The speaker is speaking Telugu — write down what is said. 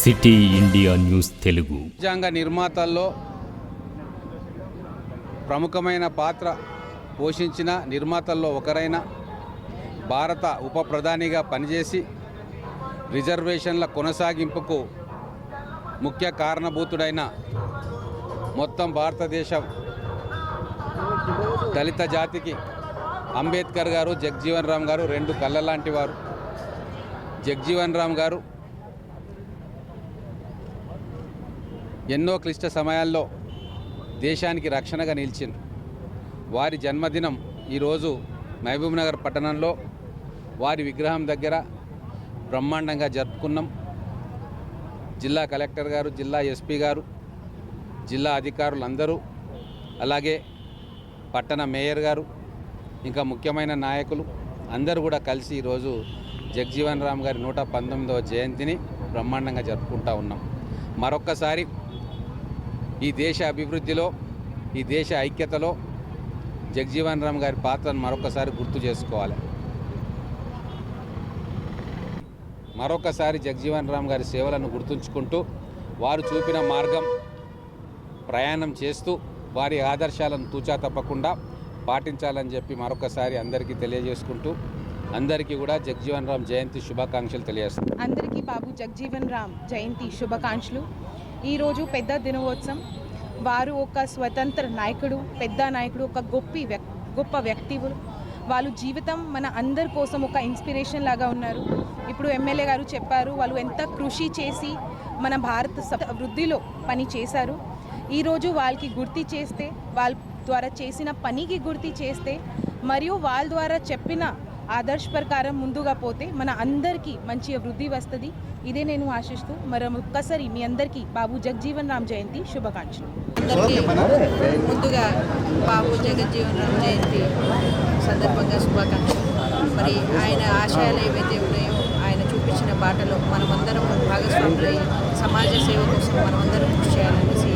సిటీ ఇండియా న్యూస్ తెలుగు రాజ్యాంగ నిర్మాతల్లో ప్రముఖమైన పాత్ర పోషించిన నిర్మాతల్లో ఒకరైన భారత ఉప ప్రధానిగా పనిచేసి రిజర్వేషన్ల కొనసాగింపుకు ముఖ్య కారణభూతుడైన మొత్తం భారతదేశ దళిత జాతికి అంబేద్కర్ గారు, జగ్జీవన్ రామ్ గారు రెండు కళ్ళ లాంటి వారు. జగ్జీవన్ రామ్ గారు ఎన్నో క్లిష్ట సమయాల్లో దేశానికి రక్షణగా నిలిచింది. వారి జన్మదినం ఈరోజు మహబూబ్నగర్ పట్టణంలో వారి విగ్రహం దగ్గర బ్రహ్మాండంగా జరుపుకున్నాం. జిల్లా కలెక్టర్ గారు, జిల్లా ఎస్పీ గారు, జిల్లా అధికారులు అందరూ, అలాగే పట్టణ మేయర్ గారు, ఇంకా ముఖ్యమైన నాయకులు అందరూ కూడా కలిసి ఈరోజు జగ్జీవన్ రామ్ గారి 119వ జయంతిని బ్రహ్మాండంగా జరుపుకుంటూ ఉన్నాం. మరొక్కసారి ఈ దేశ అభివృద్ధిలో, ఈ దేశ ఐక్యతలో జగ్జీవన్ రామ్ గారి పాత్రను మరొకసారి గుర్తు చేసుకోవాలి. మరొకసారి జగ్జీవన్ రామ్ గారి సేవలను గుర్తుంచుకుంటూ వారు చూపిన మార్గం ప్రయాణం చేస్తూ వారి ఆదర్శాలను తూచా తప్పకుండా పాటించాలని చెప్పి మరొకసారి అందరికీ తెలియజేసుకుంటూ అందరికీ కూడా జగ్జీవన్ రామ్ జయంతి శుభాకాంక్షలు తెలియజేస్తాను. అందరికీ బాబు జగ్జీవన్ రామ్ జయంతి శుభాకాంక్షలు. ఈరోజు పెద్ద దినోత్సవం. వారు ఒక స్వతంత్ర నాయకుడు, పెద్ద నాయకుడు, ఒక గొప్ప వ్యక్తులు. వాళ్ళు జీవితం మన అందరి కోసం ఒక ఇన్స్పిరేషన్ లాగా ఉన్నారు. ఇప్పుడు ఎమ్మెల్యే గారు చెప్పారు, వాళ్ళు ఎంత కృషి చేసి మన భారత వృద్ధిలో పని చేశారు. ఈరోజు వాళ్ళకి గుర్తు చేస్తే, వాళ్ళ ద్వారా చేసిన పనికి గుర్తు చేస్తే, మరియు వాళ్ళ ద్వారా చెప్పిన ఆదర్శ ప్రకారం ముందుగా పోతే మన అందరికీ మంచి అభివృద్ధి వస్తుంది. ఇదే నేను ఆశిస్తూ మరొక్కసారి మీ అందరికీ బాబు జగ్జీవన్ రామ్ జయంతి శుభాకాంక్షలు. అందరికీ ముందుగా బాబు జగజ్జీవన్ రామ్ జయంతి సందర్భంగా శుభాకాంక్షలు. మరి ఆయన ఆశయాలు ఏవైతే ఉన్నాయో, ఆయన చూపించిన బాటలో మనమందరం భాగస్వాములై సమాజ సేవ కోసం మనమందరం కృషి చేయాలనేసి